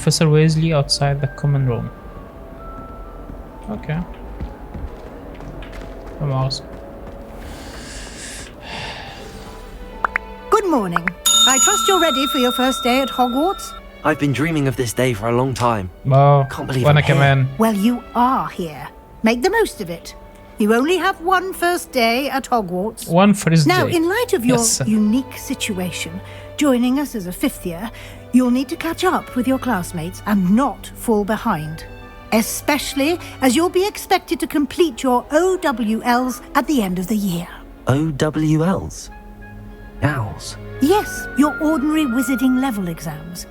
Professor Weasley outside the common room. Okay. Good morning. I trust you're ready for your first day at Hogwarts? I've been dreaming of this day for a long time. Can't believe I'm here. Well, you are here. Make the most of it. You only have one first day at Hogwarts. One first day. Now, in light of your unique situation, joining us as a fifth year, you'll need to catch up with your classmates and not fall behind. Especially as you'll be expected to complete your OWLs at the end of the year. OWLs? Owls? Yes, your ordinary wizarding level exams.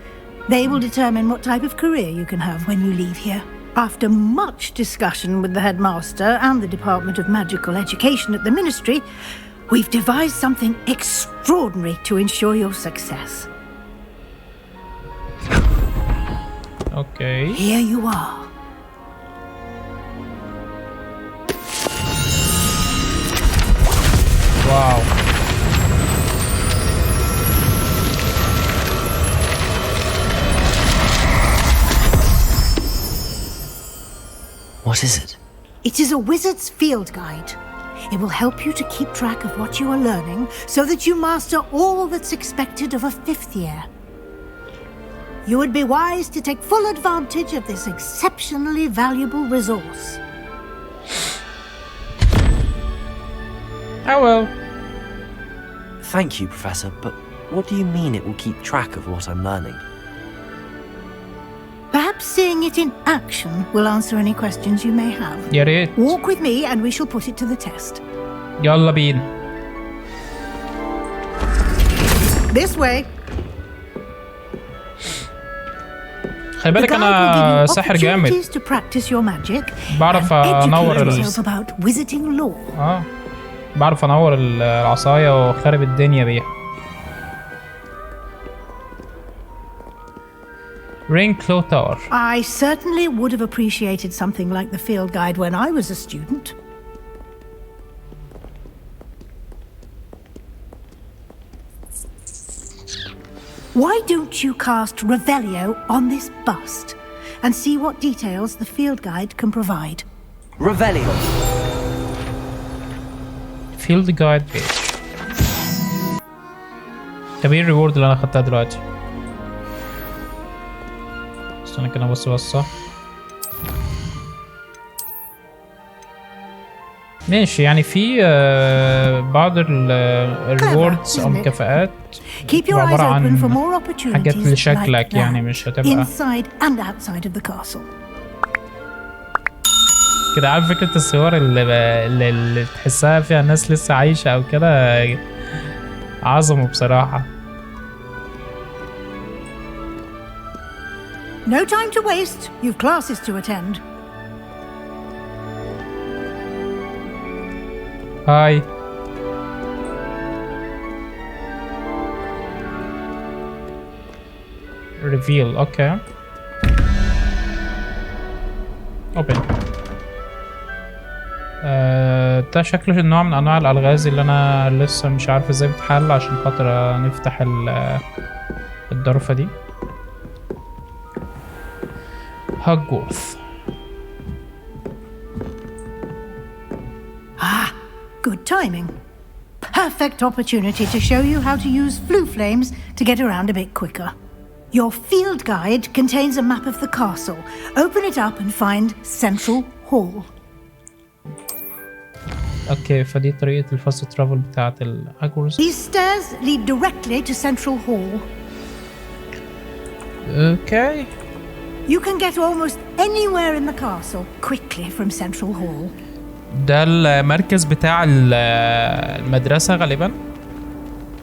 They will determine what type of career you can have when you leave here. After much discussion with the headmaster and the Department of Magical Education at the Ministry, we've devised something extraordinary to ensure your success. Okay. Here you are. Wow. What is it? It is a wizard's field guide. It will help you to keep track of what you are learning so that you master all that's expected of a fifth year. You would be wise to take full advantage of this exceptionally valuable resource. Oh well. Thank you, Professor, but what do you mean it will keep track of what I'm learning? Perhaps seeing it in action will answer any questions you may have. يا ريت. Walk with me and we shall put it to the test. يلا بينا. This way. خلي بالك انا ساحر جامد. بعرف انور بعرف انور العصاية وخرب الدنيا بيها. Ravenclaw Tower. I certainly would have appreciated something like the field guide when I was a student. Why don't you cast Revelio on this bust and see what details the field guide can provide? Revelio. Field guide page. طب ايه الريورد اللي انا خدتها دلوقتي؟ استنى كده ابص بصة. ماشي يعني في بعض الريوردز او مكافآت عبارة عن حاجات لشكلك يعني مش هتبقى كده. عارف فكرة الصور اللي تحسها فيها ناس لسه عايشة او كده عظمة بصراحة. No time to waste. You've classes to attend. Hi. Reveal. Okay. Open. ده شكله نوع من انواع الالغاز اللي انا لسه مش عارف ازاي بتحل عشان خاطر نفتح الظرفة دي. Hogwarts. Good timing. Perfect opportunity to show you how to use flue flames to get around a bit quicker. Your field guide contains a map of the castle. Open it up and find Central Hall. Okay, فدي طريقة الفاست ترافل بتاعت Hogwarts. These stairs lead directly to Central Hall. Okay. You can get almost anywhere in the castle quickly from Central Hall. ده المركز بتاع المدرسة غالبا.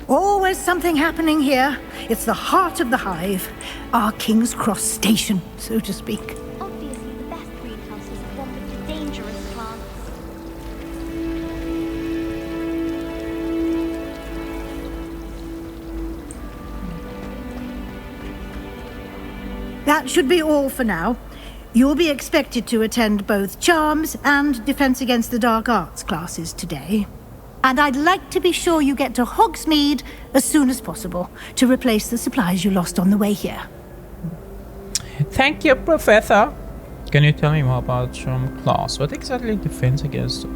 Always something happening here. It's the heart of the hive, our King's Cross station, so to speak. Obviously, the best greenhouse is the one with the dangerous plants. That should be all for now. You'll be expected to attend both Charms and Defense Against the Dark Arts classes today. And I'd like to be sure you get to Hogsmeade as soon as possible to replace the supplies you lost on the way here. Thank you, Professor. Can you tell me more about your class? What exactly defense against?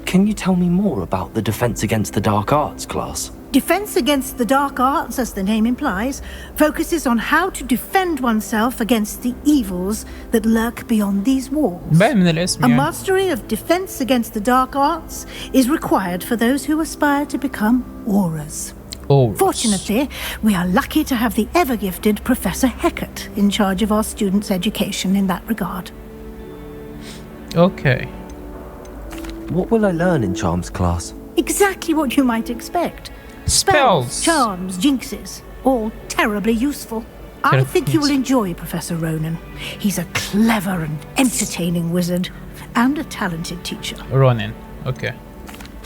Can you tell me more about the Defense Against the Dark Arts class? Defense against the dark arts, as the name implies, focuses on how to defend oneself against the evils that lurk beyond these walls. باين من الاسم A يعني. mastery of defense against the dark arts is required for those who aspire to become auras. Oh. Fortunately, we are lucky to have the ever-gifted Professor Heckert in charge of our students' education in that regard. Okay. What will I learn in Charms class? Exactly what you might expect. Spells. Charms, jinxes, all terribly useful. I think you will enjoy Professor Ronan. He's a clever and entertaining wizard and a talented teacher. Ronin. Okay.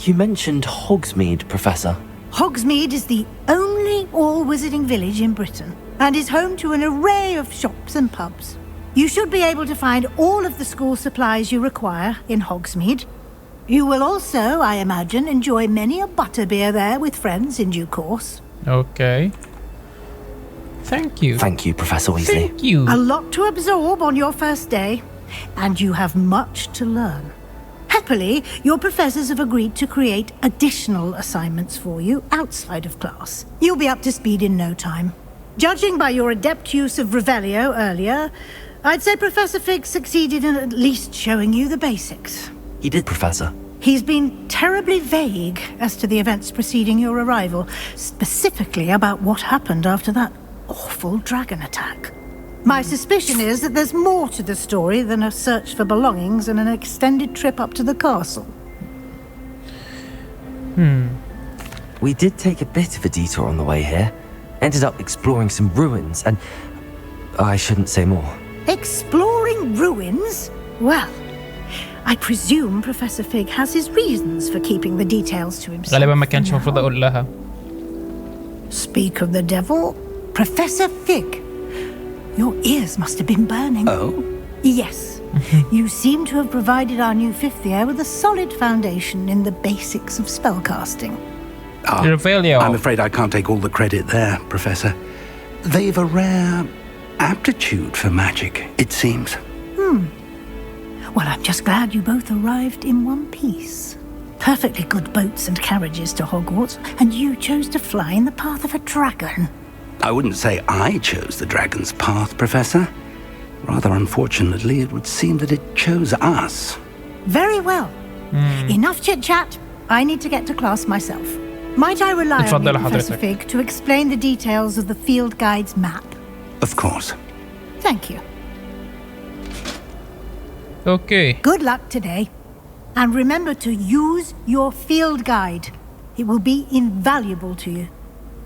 You mentioned Hogsmeade, Professor. Hogsmeade is the only all-wizarding village in Britain and is home to an array of shops and pubs. You should be able to find all of the school supplies you require in Hogsmeade. You will also, I imagine, enjoy many a butterbeer there with friends in due course. Okay. Thank you. Thank you, Professor Weasley. Thank you. A lot to absorb on your first day, and you have much to learn. Happily, your professors have agreed to create additional assignments for you outside of class. You'll be up to speed in no time. Judging by your adept use of Revelio earlier, I'd say Professor Fig succeeded in at least showing you the basics. He did, Professor. He's been terribly vague as to the events preceding your arrival, specifically about what happened after that awful dragon attack. My suspicion is that there's more to the story than a search for belongings and an extended trip up to the castle. We did take a bit of a detour on the way here. Ended up exploring some ruins and... I shouldn't say more. Exploring ruins? Well, I presume Professor Fig has his reasons for keeping the details to himself. غالبا ما كانش المفروض اقول لها. Speak of the devil, Professor Fig. Your ears must have been burning. Oh? Yes. You seem to have provided our new fifth year with a solid foundation in the basics of spellcasting. Revelio. I'm afraid I can't take all the credit there, Professor. They've a rare aptitude for magic, it seems. Well, I'm just glad you both arrived in one piece. Perfectly good boats and carriages to Hogwarts, and you chose to fly in the path of a dragon. I wouldn't say I chose the dragon's path, Professor. Rather unfortunately, it would seem that it chose us. Very well. Enough chit-chat. I need to get to class myself. Might I rely on you, اتفضل Professor حضرتك. Fig, to explain the details of the field guide's map? Of course. Thank you. Okay. Good luck today. And remember to use your field guide. It will be invaluable to you.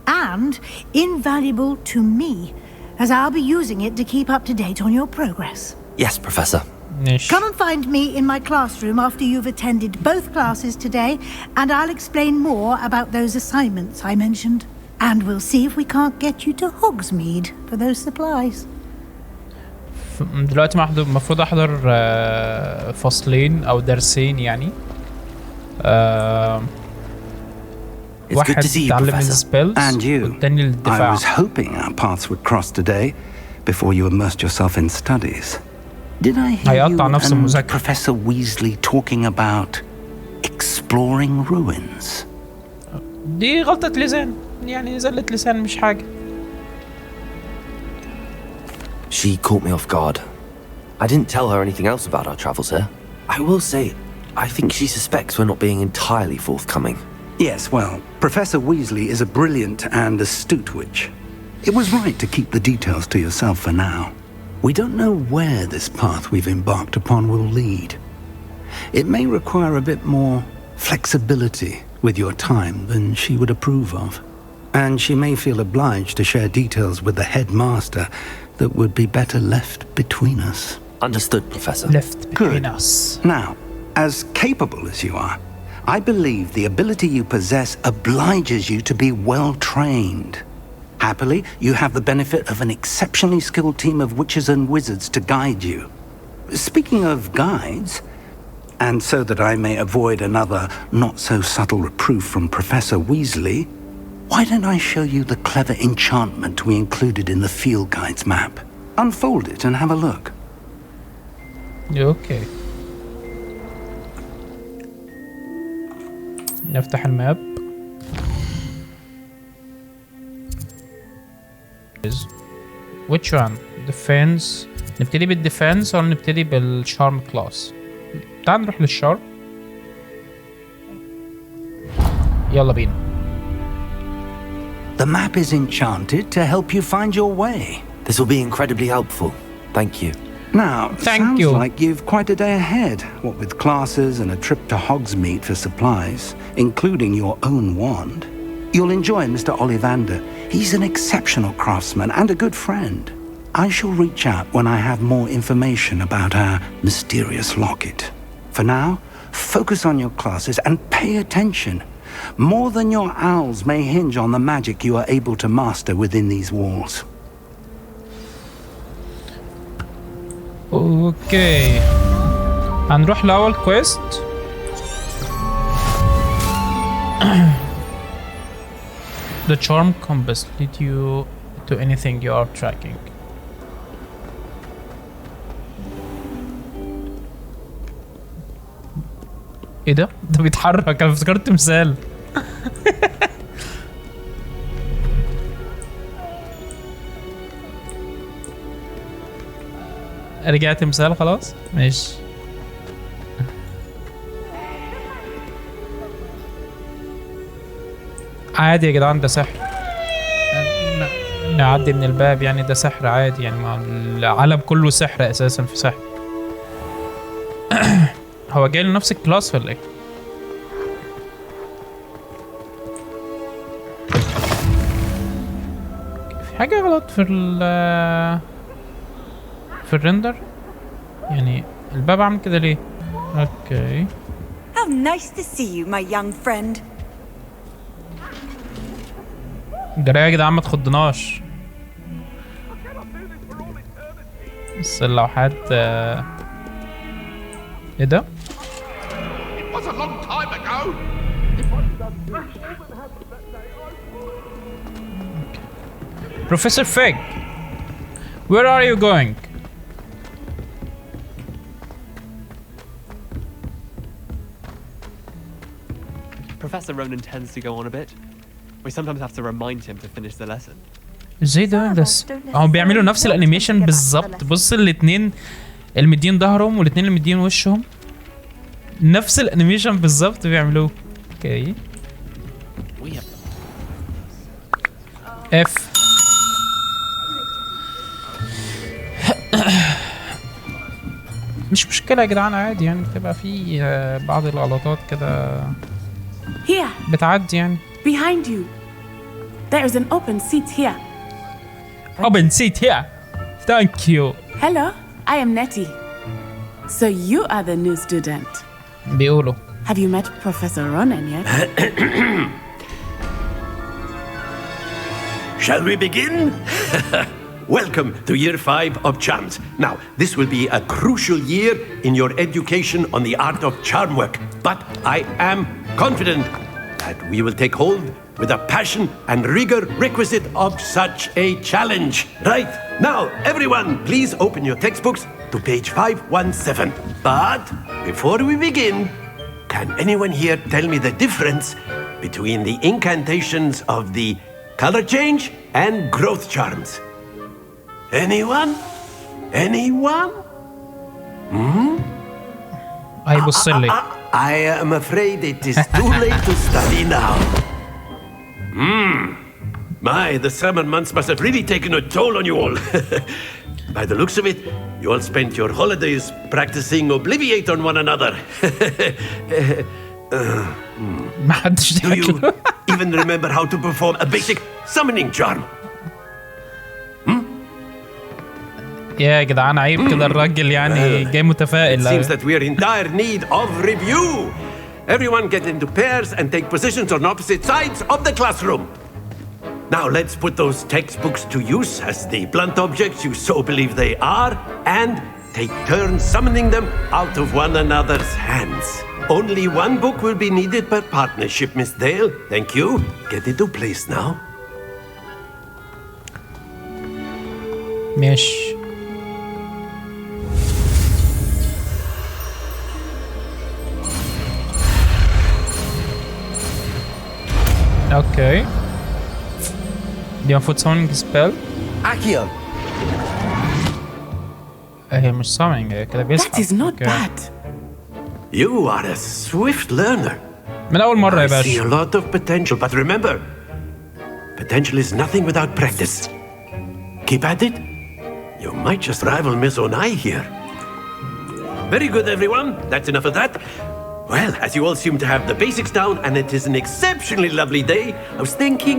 And invaluable to me, as I'll be using it to keep up to date on your progress. Yes, Professor. ماشي. Come and find me in my classroom after you've attended both classes today, and I'll explain more about those assignments I mentioned. And we'll see if we can't get you to Hogsmeade for those supplies. دلوقتي المفروض احضر فصلين او درسين يعني. It's good واحد to see you, تعلم Professor. السبيلز And you. والتاني I الدفاع. was hoping our paths would cross today before you immersed yourself in studies. Did I hear you هيقطع نفس and المذاكرة. Professor Weasley talking about exploring ruins? دي غلطة لسان يعني زلة لسان مش حاجة. She caught me off guard. I didn't tell her anything else about our travels here. I will say, I think she suspects we're not being entirely forthcoming. Yes, well, Professor Weasley is a brilliant and astute witch. It was right to keep the details to yourself for now. We don't know where this path we've embarked upon will lead. It may require a bit more flexibility with your time than she would approve of. And she may feel obliged to share details with the headmaster that would be better left between us. Understood, Professor. Left between us. Now, as capable as you are, I believe the ability you possess obliges you to be well trained. Happily, you have the benefit of an exceptionally skilled team of witches and wizards to guide you. Speaking of guides, and so that I may avoid another not-so-subtle reproof from Professor Weasley, Why don't I show you the clever enchantment we included in the field guide's map? Unfold it and have a look. اوكي. نفتح الماب. Which one? Defense. نبتدي بالديفنس ولا نبتدي بالشارم كلاس؟ تعال نروح للشارم. يلا بينا. The map is enchanted to help you find your way. This will be incredibly helpful. Thank you. Now, Thank sounds you. like you've quite a day ahead, what with classes and a trip to Hogsmeade for supplies, including your own wand. You'll enjoy Mr. Ollivander. He's an exceptional craftsman and a good friend. I shall reach out when I have more information about our mysterious locket. For now, focus on your classes and pay attention. More than your owls may hinge on the magic you are able to master within these walls. اوكي. هنروح لأول كويست. The charm compass lead you to anything you are tracking. ايه ده؟ ده بيتحرك، انا افتكرت تمثال. رجع تمثال خلاص؟ ماشي. عادي يا جدعان، ده سحر. نعدي من الباب يعني، ده سحر عادي يعني، ما العالم كله سحر اساسا، في سحر. هو جاي له نفس الكلاس ولا ايه؟ في حاجة غلط في الرندر يعني، الباب عامل كده ليه؟ اوكي. How nice to see you, my young friend. جري يا جدعان، ما تخضناش. بس اللوحات ايه ده؟ Professor Fig, where are you going? Professor Ronan tends to go on a bit. We sometimes have to remind him to finish the lesson. ازاي doing this؟ هم بيعملوا نفس الانيميشن بالظبط. بص الاتنين اللي مدين ظهرهم والاتنين اللي مدين وشهم، نفس الانيميشن بالظبط بيعملوه. اوكي. اف. مش مشكلة يا جدعان، عادي يعني، بتبقى في بعض الغلطات كده Here, بتعدي يعني. behind you. There is an open seat here. Open seat here. Thank you. Hello, I am Nettie. So you are the new student. بيقولوا. Have you met Professor Ronan yet? Shall we begin? Welcome to year 5 of charms. Now, this will be a crucial year in your education on the art of charm work, but I am confident that we will take hold with the passion and rigor requisite of such a challenge. Right, now everyone please open your textbooks to page 517. But before we begin, can anyone here tell me the difference between the incantations of the color change and growth charms? Anyone? Anyone? هيبص لي. I am afraid it is too late to study now. My, the summer months must have really taken a toll on you all. By the looks of it, you all spent your holidays practicing Obliviate on one another. ما حدش Do you شكله. even remember how to perform a basic summoning charm? يا جدعان عيب كده، الراجل يعني جاي It متفائل. seems that we are in dire need of review. Everyone get into pairs and take positions on opposite sides of the classroom. Now let's put those textbooks to use as the blunt objects you so believe they are, and take turns summoning them out of one another's hands. Only one book will be needed per partnership, Miss Dale. Thank you. Get into place now. ماشي. اوكي. دي المفروض summoning spell. Accio! هي مش summoning، هي كده بيسحب. That is not أوكي. bad. You are a swift learner. من أول مرة يا I see a باشا. lot of potential, but remember, potential is nothing without practice. Keep at it. You might just rival Miss Onai here. Very good, everyone. That's enough of that. Well, as you all seem to have the basics down, and it is an exceptionally lovely day, I was thinking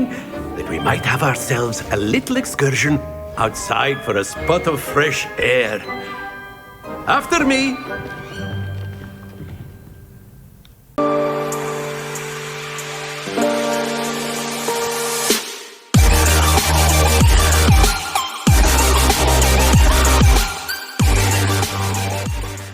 that we might have ourselves a little excursion outside for a spot of fresh air. After me.